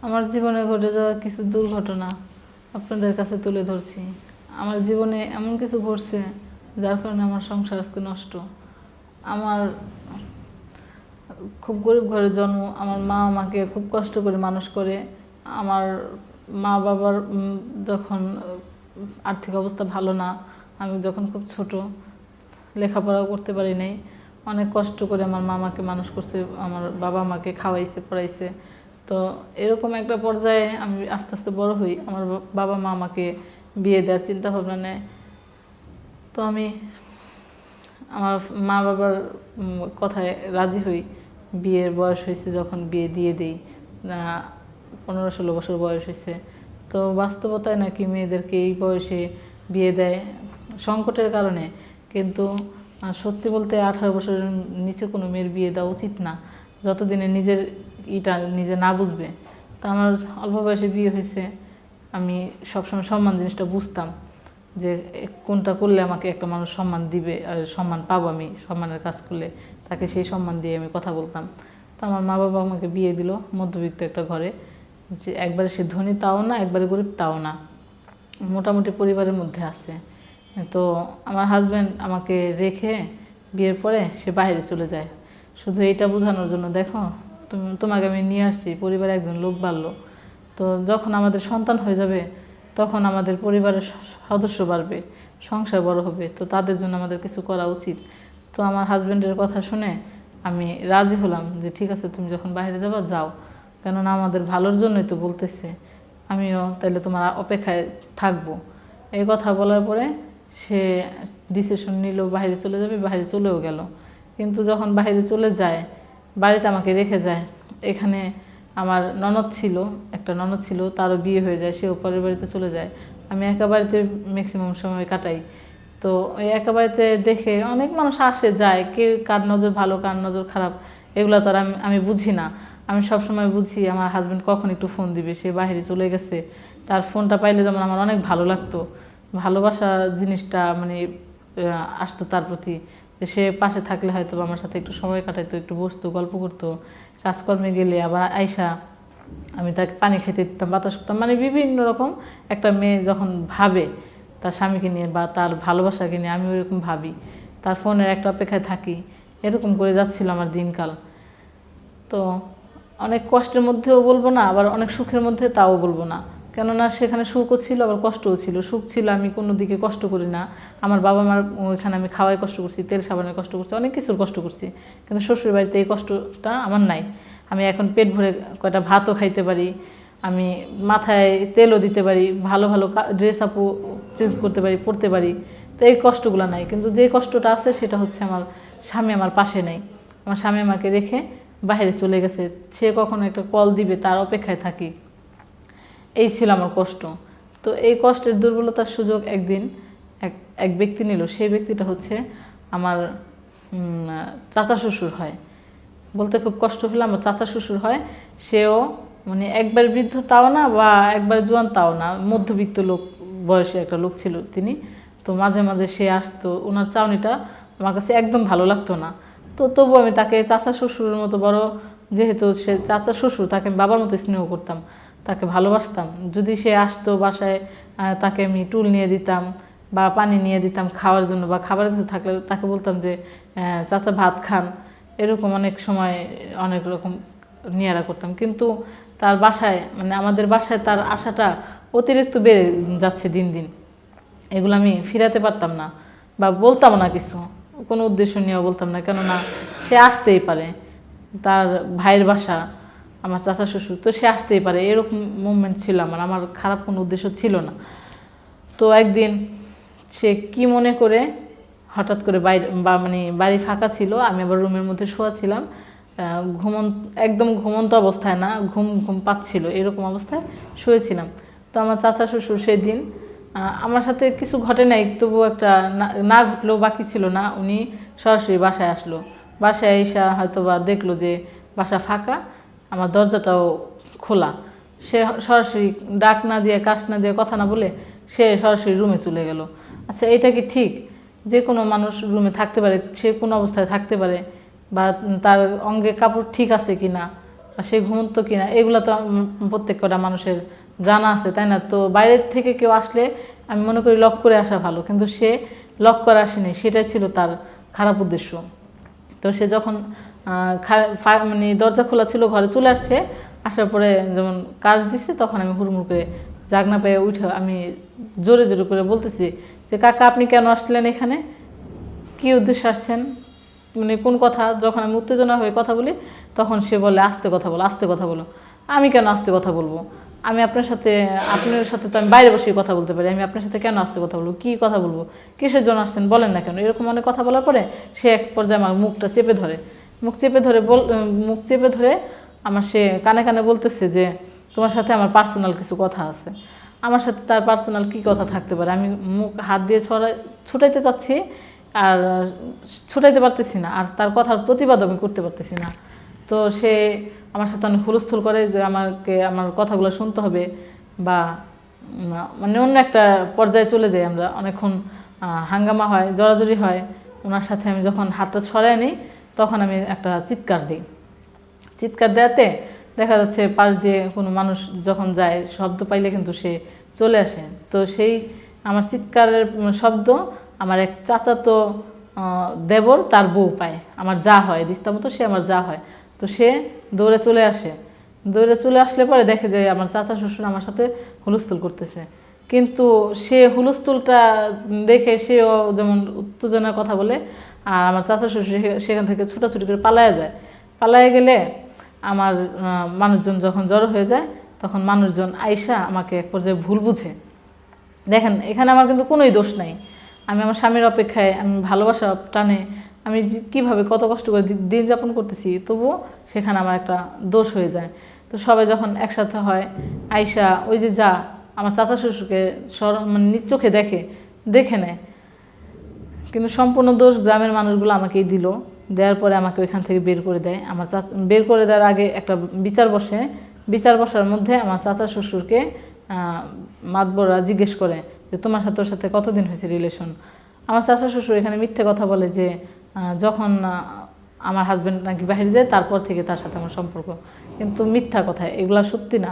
আমার জীবনে ঘটে যাওয়া কিছু দুর্ঘটনা আপনাদের কাছে তুলে ধরছি। আমার জীবনে এমন কিছু ঘটছে যার কারণে আমার সংসার আজকে নষ্ট। আমার খুব গরিব ঘরে জন্ম। আমার মা আমাকে খুব কষ্ট করে মানুষ করে। আমার মা বাবার যখন আর্থিক অবস্থা ভালো না, আমি যখন খুব ছোট, লেখাপড়াও করতে পারি নাই, অনেক কষ্ট করে আমার মা আমাকে মানুষ করছে, আমার বাবা আমাকে খাওয়াইছে পড়াইছে। তো এরকম একটা পর্যায়ে আমি আস্তে আস্তে বড় হই। আমার বাবা মা আমাকে বিয়ে দেওয়ার চিন্তা ভাবনা নেয়। তো আমি আমার মা বাবার কথায় রাজি হই। বিয়ের বয়স হয়েছে যখন বিয়ে দিয়ে দিই, 15-16 বছর বয়স হয়েছে। তো বাস্তবতায় নাকি মেয়েদেরকে এই বয়সে বিয়ে দেয় সংকটের কারণে, কিন্তু সত্যি বলতে 18 বছরের নিচে কোনো মেয়ের বিয়ে দেওয়া উচিত না, যতদিনে নিজের নিজে না বুঝবে। তো আমার অল্প বয়সে বিয়ে হয়েছে। আমি সবসময় সম্মান জিনিসটা বুঝতাম যে কোনটা করলে আমাকে একটা মানুষ সম্মান দিবে, আর সম্মান পাবো আমি সম্মানের কাজ করলে, তাকে সেই সম্মান দিয়ে আমি কথা বলতাম। তো আমার মা বাবা আমাকে বিয়ে দিল মধ্যবিত্ত একটা ঘরে, যে একবারে সে ধনী তাও না, একবারে গরিব তাও না, মোটামুটি পরিবারের মধ্যে আছে। তো আমার হাজব্যান্ড আমাকে রেখে বিয়ের পরে সে বাইরে চলে যায়, শুধু এইটা বোঝানোর জন্য, দেখো তোমাকে আমি নিয়ে আসছি, পরিবারে একজন লোক বাড়লো, তো যখন আমাদের সন্তান হয়ে যাবে তখন আমাদের পরিবারের সদস্য বাড়বে, সংসার বড় হবে, তো তাদের জন্য আমাদের কিছু করা উচিত। তো আমার হাজব্যান্ডের কথা শুনে আমি রাজি হলাম যে ঠিক আছে, তুমি যখন বাইরে যাবা যাও, কেননা আমাদের ভালোর জন্যই তো বলতেছে, আমিও তাহলে তোমার অপেক্ষায় থাকবো। এই কথা বলার পরে সে ডিসিশন নিল বাইরে চলে যাবে, বাইরে চলেও গেল। কিন্তু যখন বাইরে চলে যায়, বাড়িতে আমাকে রেখে যায়। এখানে আমার ননদ ছিল, একটা ননদ ছিল, তারও বিয়ে হয়ে যায়, সেও পরের বাড়িতে চলে যায়। আমি একা বাড়িতে ম্যাক্সিমাম সময় কাটাই। তো ওই একা বাড়িতে দেখে অনেক মানুষ আসে যায়, কে কার নজর ভালো কার নজর খারাপ এগুলো তো আর আমি বুঝি না। আমি সবসময় বুঝি আমার হাজব্যান্ড কখন একটু ফোন দিবে, সে বাইরে চলে গেছে, তার ফোনটা পাইলে যেমন আমার অনেক ভালো লাগতো, ভালোবাসা জিনিসটা মানে আসতো তার প্রতি, যে সে পাশে থাকলে হয়তো আমার সাথে একটু সময় কাটাইতো, একটু বসতো, গল্প করতো। কাজকর্মে গেলে আবার আয়সা আমি তাকে পানি খাইতে দিতাম, বাতাস করতাম, মানে বিভিন্ন রকম একটা মেয়ে যখন ভাবে তার স্বামীকে নিয়ে বা তার ভালোবাসাকে নিয়ে, আমি ওইরকম ভাবি, তার ফোনের একটা অপেক্ষায় থাকি। এরকম করে যাচ্ছিল আমার দিনকাল। তো অনেক কষ্টের মধ্যেও বলবো না, আবার অনেক সুখের মধ্যে তাও বলবো না, কেননা সেখানে সুখও ছিল আবার কষ্টও ছিল। সুখ ছিল, আমি কোনো দিকে কষ্ট করি না। আমার বাবা মার ওইখানে আমি খাওয়াই কষ্ট করছি, তেল সাবানের কষ্ট করছি, অনেক কিছুর কষ্ট করছি, কিন্তু শ্বশুর বাড়িতে এই কষ্টটা আমার নাই। আমি এখন পেট ভরে কয়টা ভাতও খাইতে পারি, আমি মাথায় তেলও দিতে পারি, ভালো ভালো ড্রেস আপও চেঞ্জ করতে পারি, পরতে পারি। তো এই কষ্টগুলো নাই, কিন্তু যে কষ্টটা আছে সেটা হচ্ছে আমার স্বামী আমার পাশে নেই। আমার স্বামী আমাকে রেখে বাইরে চলে গেছে, সে কখনো একটা কল দিবে তার অপেক্ষায় থাকি। এই ছিল আমার কষ্ট। তো এই কষ্টের দুর্বলতার সুযোগ একদিন এক ব্যক্তি নিল। সেই ব্যক্তিটা হচ্ছে আমার চাচা শ্বশুর হয়, বলতে খুব কষ্ট হলো, আমার চাচা শ্বশুর হয়। সেও মানে একবার বৃদ্ধ তাও না, বা একবার জোয়ান তাও না, মধ্যবিত্ত লোক, বয়সে একটা লোক ছিল তিনি। তো মাঝে মাঝে সে আসতো, ওনার চাউনিটা আমার কাছে একদম ভালো লাগতো না। তো তবু আমি তাকে চাচা শ্বশুরের মতো, বড় যেহেতু সে চাচা শ্বশুর, তাকে আমি বাবার মতো স্নেহ করতাম, তাকে ভালোবাসতাম। যদি সে আসতো বাসায়, তাকে আমি টুল নিয়ে দিতাম বা পানি নিয়ে দিতাম খাওয়ার জন্য, বা খাবার কিছু থাকলে তাকে বলতাম যে চাচা ভাত খান, এরকম অনেক সময় অনেক রকম নিয়ারা করতাম। কিন্তু তার বাসায়, মানে আমাদের বাসায় তার আশাটা অতিরিক্ত বেড়ে যাচ্ছে দিন দিন। এগুলো আমি ফিরাতে পারতাম না, বা বলতাম না, কিছু কোনো উদ্দেশ্য নিয়েও বলতাম না, কেননা সে আসতেই পারে, তার ভাইয়ের বাসা, আমার চাচা শ্বশুর, তো সে আসতেই পারে, এরকম মুভমেন্ট ছিল আমার খারাপ কোনো উদ্দেশ্য ছিল না। তো একদিন সে কি মনে করে হঠাৎ করে বাইরে, বা মানে বাড়ি ফাঁকা ছিল, আমি আবার রুমের মধ্যে শোয়া ছিলাম, একদম ঘুমন্ত অবস্থায় না, ঘুম ঘুম পাচ্ছিল এরকম অবস্থায় শুয়েছিলাম। তো আমার চাচা শ্বশুর সেদিন আমার সাথে কিছু ঘটে নাই, তবুও একটা না ঘটলেও বাকি ছিল না, উনি সরাসরি বাসায় আসলো। বাসায় এসে হয়তো বা দেখলো যে বাসা ফাঁকা, আমার দরজাটাও খোলা। সে সরাসরি ডাক না দিয়ে, কাশ না দিয়ে, কথা না বলে সে সরাসরি রুমে চলে গেল। আচ্ছা, এটা কি ঠিক? যে কোনো মানুষ রুমে থাকতে পারে, সে কোনো অবস্থায় থাকতে পারে, বা তার অঙ্গে কাপড় ঠিক আছে কি না, বা সে ঘুমন্ত কিনা এগুলো তো প্রত্যেকটা মানুষের জানা আছে, তাই না? তো বাইরের থেকে কেউ আসলে আমি মনে করি লক করে আসা ভালো, কিন্তু সে লক করে আসেনি, সেটাই ছিল তার খারাপ উদ্দেশ্য। তো সে যখন মানে দরজা খোলা ছিল, ঘরে চলে আসছে, আসার পরে যেমন কাজ দিছে, তখন আমি হুড়মুড় করে জাগনা পেয়ে উঠে আমি জোরে জোরে করে বলতেছি যে কাকা আপনি কেন আসছিলেন এখানে, কী উদ্দেশ্যে আসছেন, মানে কোন কথা। যখন আমি উত্তেজনা হয়ে কথা বলি তখন সে বলে আস্তে কথা বলো, আস্তে কথা বলো। আমি কেন আস্তে কথা বলবো, আমি আপনার সাথে তো আমি বাইরে বসেই কথা বলতে পারি, আমি আপনার সাথে কেন আস্তে কথা বলবো, কী কথা বলবো, কিসের জন্য আসছেন বলেন না কেন। এরকম অনেক কথা বলার পরে সে এক পর্যায়ে আমার মুখটা চেপে ধরে, মুখ চেপে ধরে আমার সে কানে কানে বলতেছে যে তোমার সাথে আমার পার্সোনাল কিছু কথা আছে। আমার সাথে তার পার্সোনাল কী কথা থাকতে পারে, আমি মুখ হাত দিয়ে ছুটাইতে চাচ্ছি আর ছুটাইতে পারতেছি না, আর তার কথার প্রতিবাদ আমি করতে পারতেছি না। তো সে আমার সাথে অনেক হুলস্থুল করে যে আমাকে আমার কথাগুলো শুনতে হবে, বা মানে অন্য একটা পর্যায়ে চলে যাই আমরা, অনেকক্ষণ হাঙ্গামা হয়, জড়াজড়ি হয়। ওনার সাথে আমি যখন হাতটা সরাই নিই তখন আমি একটা চিৎকার দিই। চিৎকার দেওয়াতে দেখা যাচ্ছে পাশ দিয়ে কোনো মানুষ যখন যায় শব্দ পাইলে কিন্তু সে চলে আসে। তো সেই আমার চিৎকারের শব্দ আমার এক চাচাতো দেবর তার বউ পায়, আমার যা হয় রিস্তা মতো, সে আমার যা হয়। তো সে দৌড়ে চলে আসে, দৌড়ে চলে আসলে পরে দেখে যে আমার চাচা শ্বশুর আমার সাথে হুলস্থুল করতেছে। কিন্তু সে হুলস্থুলটা দেখে সেও যেমন উত্তেজনার কথা বলে, আর আমার চাচা শ্বশুর সেখান থেকে ছুটাছুটি করে পালায়া যায়। পালায়া গেলে আমার মানুষজন যখন জড়ো হয়ে যায় তখন মানুষজন আইসা আমাকে এক পর্যায়ে ভুল বুঝে। দেখেন এখানে আমার কিন্তু কোনোই দোষ নাই, আমি আমার স্বামীর অপেক্ষায়, আমি ভালোবাসা টানে আমি কীভাবে কত কষ্ট করে দিন যাপন করতেছি, তবুও সেখানে আমার একটা দোষ হয়ে যায়। তো সবাই যখন একসাথে হয় আইসা ওই যে যা আমার চাচা শ্বশুরকে মানে নিজ চোখে দেখে নেয়, কিন্তু সম্পূর্ণ দোষ গ্রামের মানুষগুলো আমাকেই দিল। দেওয়ার পরে আমাকে ওইখান থেকে বের করে দেয়। আমার বের করে দেওয়ার আগে একটা বিচার বসে, বিচার বসার মধ্যে আমার চাচা শ্বশুরকে মাতবররা জিজ্ঞেস করে যে তোমার সাথে ওর সাথে কতদিন হয়েছে রিলেশন। আমার চাচা শ্বশুর এখানে মিথ্যে কথা বলে যে যখন আমার হাজব্যান্ড নাকি বাইরে যায় তারপর থেকে তার সাথে আমার সম্পর্ক, কিন্তু মিথ্যা কথা, এগুলা সত্যি না।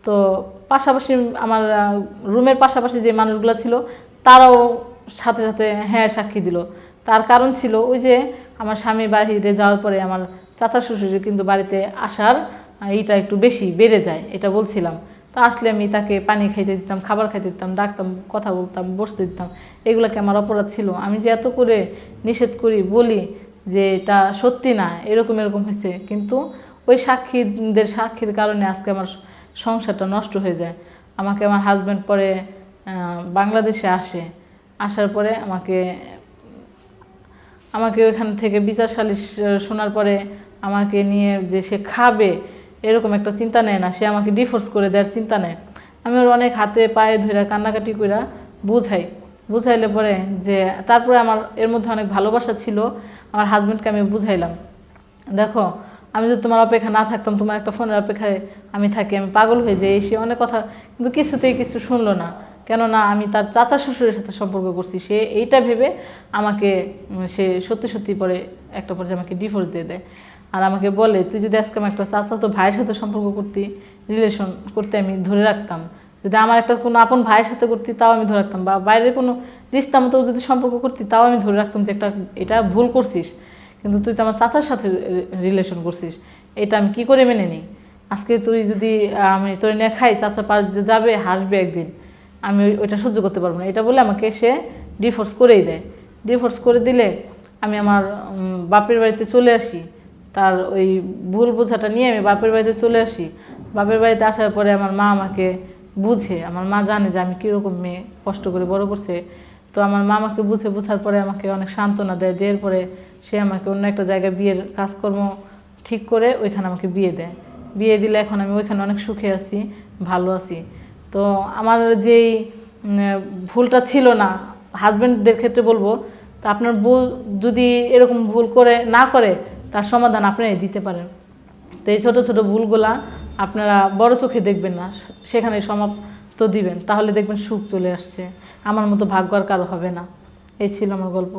তো পাশাপাশি আমার রুমের পাশাপাশি যে মানুষগুলো ছিল তারাও সাথে সাথে হ্যাঁ সাক্ষী দিল। তার কারণ ছিল ওই যে আমার স্বামী বাহিরে যাওয়ার পরে আমার চাচা শ্বশুরের কিন্তু বাড়িতে আসার এইটা একটু বেশি বেড়ে যায়, এটা বলছিলাম। তা আসলে আমি তাকে পানি খাইতে দিতাম, খাবার খাইতে দিতাম, ডাকতাম, কথা বলতাম, বসতে দিতাম, এগুলোকে আমার অপরাধ ছিল। আমি যে এত করে নিষেধ করি, বলি যে এটা সত্যি না, এরকম এরকম হয়েছে, কিন্তু ওই সাক্ষীর কারণে আজকে আমার সংসারটা নষ্ট হয়ে যায়। আমাকে আমার হাজব্যান্ড পরে বাংলাদেশে আসার পরে আমাকে ওইখান থেকে বিচার সালিশ শোনার পরে আমাকে নিয়ে যে সে খাবে এরকম একটা চিন্তা নেয় না, সে আমাকে ডিভোর্স করে দেওয়ার চিন্তা নেয়। আমি ওর অনেক হাতে পায়ে ধরে কান্নাকাটি করে বুঝাইলে পরে যে তারপরে আমার এর মধ্যে অনেক ভালোবাসা ছিল, আমার হাজব্যান্ডকে আমি বুঝাইলাম, দেখো আমি যদি তোমার অপেক্ষা না থাকতাম, তোমার একটা ফোনের অপেক্ষায় আমি থাকি, আমি পাগল হয়ে যাই, সে অনেক কথা, কিন্তু কিছুতেই কিছু শুনলো না। কেননা আমি তার চাচা শ্বশুরের সাথে সম্পর্ক করছি, সে এইটা ভেবে আমাকে সে সত্যি সত্যি পরে একটা পর্যায়ে আমাকে ডিভোর্স দিয়ে দেয়। আর আমাকে বলে তুই যদি আজকে আমার একটা চাচা তো ভাইয়ের সাথে সম্পর্ক করতি, রিলেশন করতে আমি ধরে রাখতাম, যদি আমার একটা কোনো আপন ভাইয়ের সাথে করতি তাও আমি ধরে রাখতাম, বা বাইরের কোনো রিস্তা মতো যদি সম্পর্ক করতি তাও আমি ধরে রাখতাম যে এটা ভুল করছিস, কিন্তু তুই তো আমার চাচার সাথে রিলেশন করছিস, এটা আমি কি করে মেনে নিই। আজকে তুই যদি আমি তোর নিয়ে খাই, চাচা পাশ দিয়ে যাবে, হাসবে একদিন, আমি ওইটা সহ্য করতে পারবো না, এটা বলে আমাকে সে ডিভোর্স করেই দেয়। ডিভোর্স করে দিলে আমি আমার বাপের বাড়িতে চলে আসি, তার ওই ভুল বোঝাটা নিয়ে আমি বাপের বাড়িতে চলে আসি। বাপের বাড়িতে আসার পরে আমার মা আমাকে বুঝে, আমার মা জানে যে আমি কীরকম মেয়ে, কষ্ট করে বড় করছে। তো আমার মা আমাকে বোঝার পরে আমাকে অনেক সান্ত্বনা দেয়, দেওয়ার পরে সে আমাকে অন্য একটা জায়গায় বিয়ের কাজকর্ম ঠিক করে ওইখানে আমাকে বিয়ে দেয়। বিয়ে দিলে এখন আমি ওইখানে অনেক সুখে আছি, ভালো আছি। তো আমার যেই ভুলটা ছিল না, হাজব্যান্ডদের ক্ষেত্রে বলবো, তো আপনার বউ যদি এরকম ভুল না করে তার সমাধান আপনারাই দিতে পারেন। তো এই ছোটো ছোটো ভুলগুলা আপনারা বড় চোখে দেখবেন না, সেখানে সমাপ্ত দিবেন, তাহলে দেখবেন সুখ চলে আসছে। আমার মতো ভাগ্য আর কারো হবে না। এই ছিল আমার গল্প।